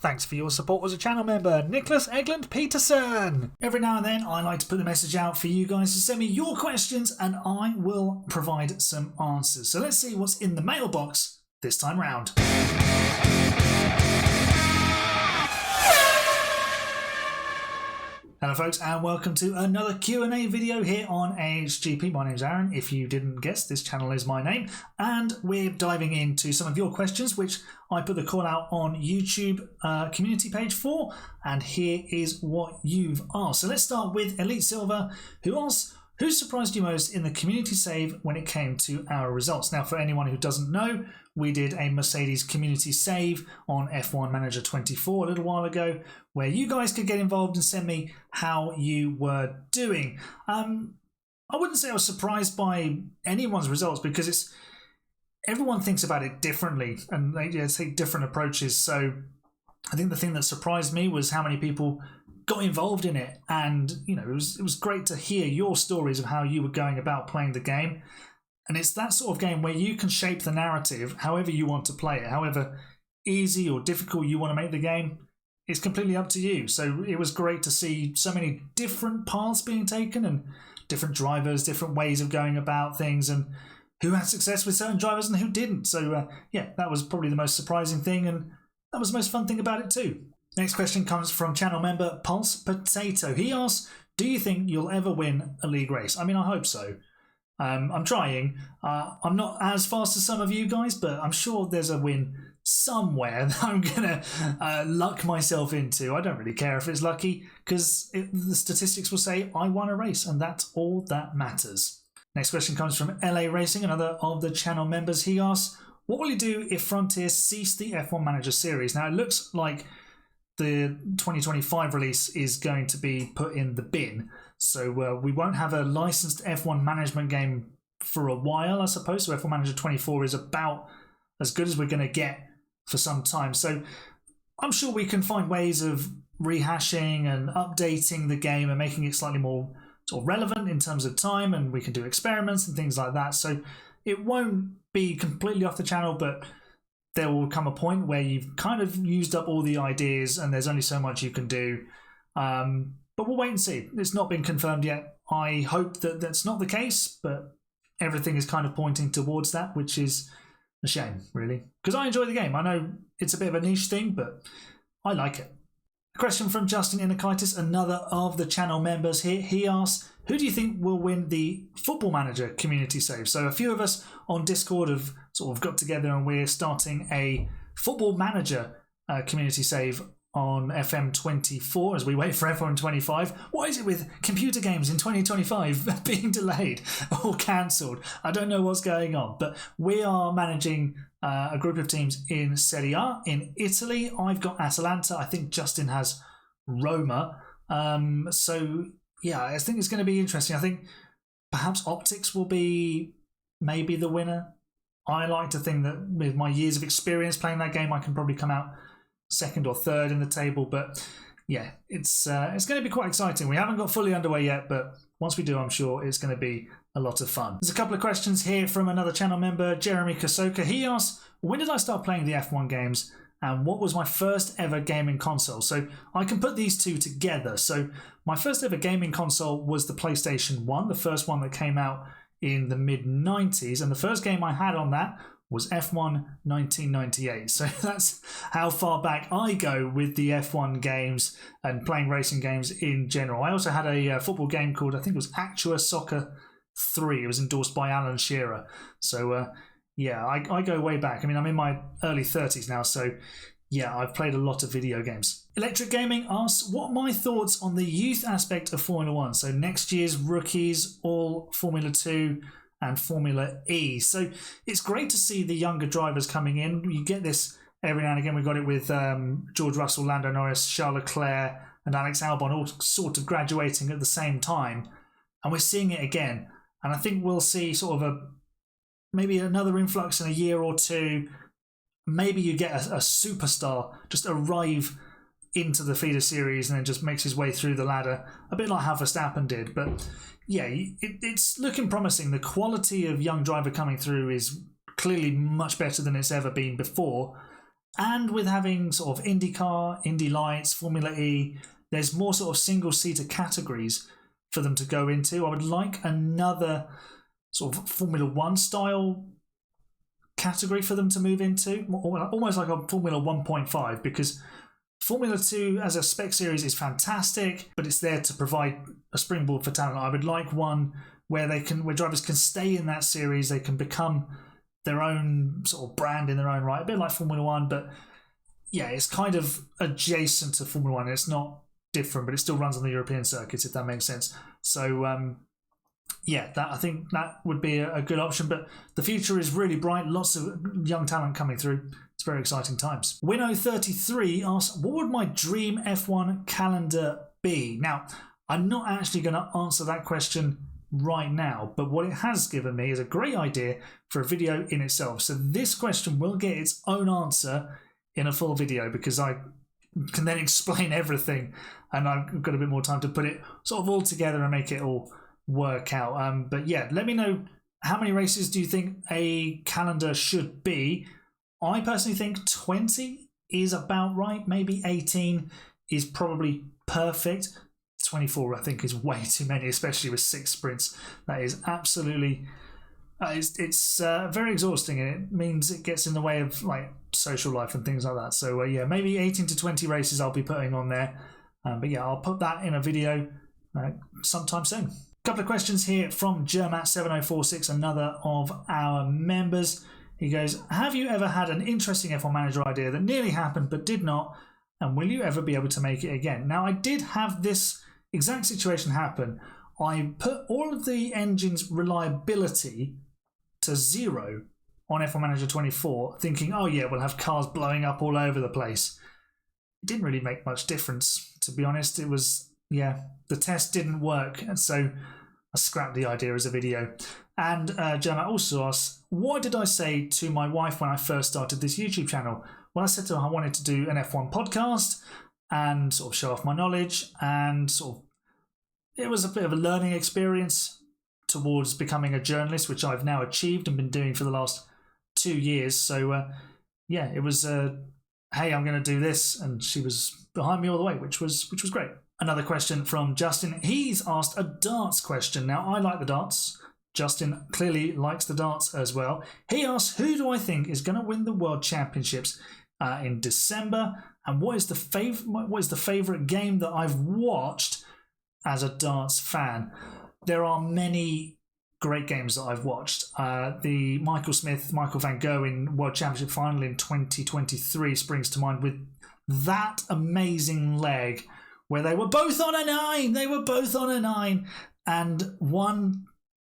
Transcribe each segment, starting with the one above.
Thanks for your support as a channel member, Nicholas Egland Peterson. Every now and then I like to put the message out for you guys to send me your questions and I will provide some answers. So let's see what's in the mailbox this time round. Hello folks and welcome to another Q&A video here on AHGP. My name's Aaron, if you didn't guess, this channel is my name, and we're diving into some of your questions which I put the call out on YouTube community page for, and here is what you've asked. So let's start with Elite Silver, who asks, who surprised you most in the community save when it came to our results? Now, for anyone who doesn't know, we did a Mercedes community save on F1 Manager 24 a little while ago, where you guys could get involved and send me how you were doing. I wouldn't say I was surprised by anyone's results because everyone thinks about it differently and they take different approaches. So I think the thing that surprised me was how many people got involved in it, and you know, it was great to hear your stories of how you were going about playing the game. And it's that sort of game where you can shape the narrative however you want to play it, however easy or difficult you want to make the game. It's completely up to you. So it was great to see so many different paths being taken and different drivers, different ways of going about things, and who had success with certain drivers and who didn't. So yeah, that was probably the most surprising thing, and that was the most fun thing about it too. Next question comes from channel member Pulse Potato. He asks, do you think you'll ever win a league race? I mean, I hope so. I'm trying. I'm not as fast as some of you guys, but I'm sure there's a win somewhere that I'm going to luck myself into. I don't really care if it's lucky, because the statistics will say I won a race, and that's all that matters. Next question comes from LA Racing, another of the channel members. He asks, what will you do if Frontier cease the F1 Manager series? Now, it looks like the 2025 release is going to be put in the bin. So we won't have a licensed F1 management game for a while, I suppose. So F1 Manager 24 is about as good as we're going to get for some time. So I'm sure we can find ways of rehashing and updating the game and making it slightly more sort of relevant in terms of time, and we can do experiments and things like that. So it won't be completely off the channel, but there will come a point where you've kind of used up all the ideas and there's only so much you can do. But we'll wait and see. It's not been confirmed yet. I hope that that's not the case, but everything is kind of pointing towards that, which is a shame, really. Because I enjoy the game. I know it's a bit of a niche thing, but I like it. A question from Justin Inikitis, another of the channel members here. He asks, who do you think will win the Football Manager community save? So a few of us on Discord have sort of got together and we're starting a Football Manager community save on FM24 as we wait for FM25. What is it with computer games in 2025 being delayed or cancelled? I don't know what's going on, but we are managing a group of teams in Serie A in Italy. I've got Atalanta. I think Justin has Roma. So yeah, I think it's going to be interesting. I think perhaps Optics will be maybe the winner. I like to think that with my years of experience playing that game, I can probably come out second or third in the table. But yeah, it's going to be quite exciting. We haven't got fully underway yet, but once we do, I'm sure it's going to be a lot of fun. There's a couple of questions here from another channel member, Jeremy Kosoka. He asks, when did I start playing the F1 games and what was my first ever gaming console? So I can put these two together. So my first ever gaming console was the PlayStation 1, the first one that came out in the mid-90s, and the first game I had on that was F1 1998. So that's how far back I go with the F1 games and playing racing games in general. I also had a football game called, I think it was Actua Soccer 3. It was endorsed by Alan Shearer. So yeah, I go way back. I mean, I'm in my early 30s now, so yeah, I've played a lot of video games. Electric Gaming asks, what are my thoughts on the youth aspect of Formula One? So next year's rookies, all Formula 2 and Formula E. So it's great to see the younger drivers coming in. You get this every now and again. We got it with George Russell, Lando Norris, Charles Leclerc and Alex Albon all sort of graduating at the same time. And we're seeing it again. And I think we'll see sort of maybe another influx in a year or two. Maybe you get a superstar just arrive into the feeder series and then just makes his way through the ladder, a bit like how Verstappen did. But yeah, it's looking promising. The quality of young driver coming through is clearly much better than it's ever been before. And with having sort of IndyCar, Indy Lights, Formula E, there's more sort of single-seater categories for them to go into. I would like another sort of Formula One style category for them to move into, almost like a Formula 1.5, because Formula 2 as a spec series is fantastic, but it's there to provide a springboard for talent. I would like one where drivers can stay in that series, they can become their own sort of brand in their own right, a bit like Formula 1, but yeah, it's kind of adjacent to Formula 1. It's not different, but it still runs on the European circuits, if that makes sense. So yeah, I think that would be a good option, but the future is really bright. Lots of young talent coming through. It's very exciting times. Winnow33 asks, what would my dream F1 calendar be? Now, I'm not actually going to answer that question right now, but what it has given me is a great idea for a video in itself. So this question will get its own answer in a full video, because I can then explain everything, and I've got a bit more time to put it sort of all together and make it all work out. But yeah, let me know, how many races do you think a calendar should be? I personally think 20 is about right. Maybe 18 is probably perfect. 24 I think is way too many, especially with 6 sprints. That is absolutely it's very exhausting, and it means it gets in the way of like social life and things like that. So yeah, maybe 18 to 20 races I'll be putting on there. But yeah, I'll put that in a video sometime soon. Couple of questions here from Germat7046, another of our members. He goes, have you ever had an interesting F1 manager idea that nearly happened but did not, and will you ever be able to make it again? Now, I did have this exact situation happen. I put all of the engine's reliability to 0 on F1 Manager 24, thinking, oh yeah, we'll have cars blowing up all over the place. It didn't really make much difference, to be honest. It was, yeah, the test didn't work, and so I scrapped the idea as a video. And Gemma also asks, what did I say to my wife when I first started this YouTube channel? Well, I said to her I wanted to do an F1 podcast and sort of show off my knowledge, and sort of it was a bit of a learning experience towards becoming a journalist, which I've now achieved and been doing for the last 2 years. So yeah, it was hey, I'm going to do this, and she was behind me all the way, which was great. Another question from Justin. He's asked a darts question. Now, I like the darts. Justin clearly likes the darts as well. He asks, who do I think is going to win the World Championships in December, and what is the favourite game that I've watched as a darts fan? There are many great games that I've watched. The Michael Smith, Michael van Gerwen World Championship final in 2023 springs to mind, with that amazing leg where they were both on a 9. They were both on a 9, and one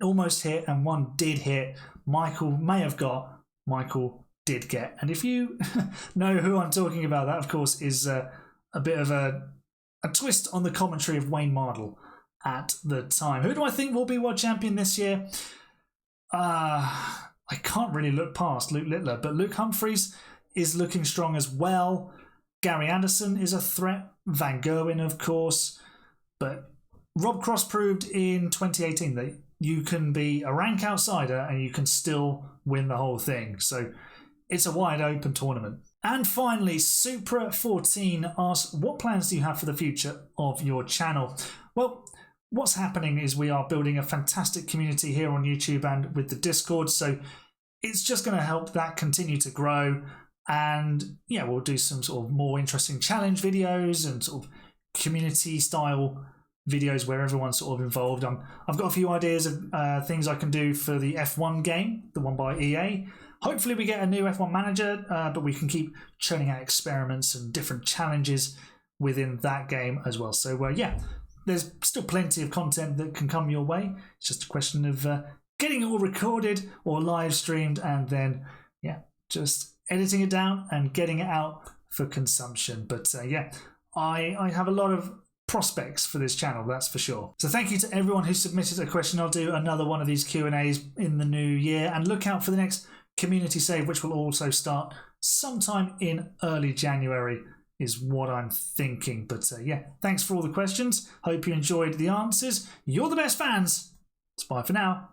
almost hit and one did hit. Michael may have got, Michael did get. And if you know who I'm talking about, that of course is a bit of a twist on the commentary of Wayne Mardle at the time. Who do I think will be world champion this year? I can't really look past Luke Littler, but Luke Humphries is looking strong as well. Gary Anderson is a threat. Van Gerwen, of course. But Rob Cross proved in 2018 that you can be a rank outsider and you can still win the whole thing. So it's a wide open tournament. And finally, Supra14 asks, what plans do you have for the future of your channel? Well, what's happening is we are building a fantastic community here on YouTube and with the Discord. So it's just going to help that continue to grow. And yeah, we'll do some sort of more interesting challenge videos and sort of community style videos where everyone's sort of involved. I've got a few ideas of things I can do for the F1 game, the one by EA. Hopefully we get a new F1 manager, but we can keep churning out experiments and different challenges within that game as well. So yeah, there's still plenty of content that can come your way. It's just a question of getting it all recorded or live streamed, and then yeah, just editing it down and getting it out for consumption. But yeah, I have a lot of prospects for this channel, that's for sure. So thank you to everyone who submitted a question. I'll do another one of these Q&As in the new year, and look out for the next community save, which will also start sometime in early January is what I'm thinking. But yeah, thanks for all the questions. Hope you enjoyed the answers. You're the best fans. It's bye for now.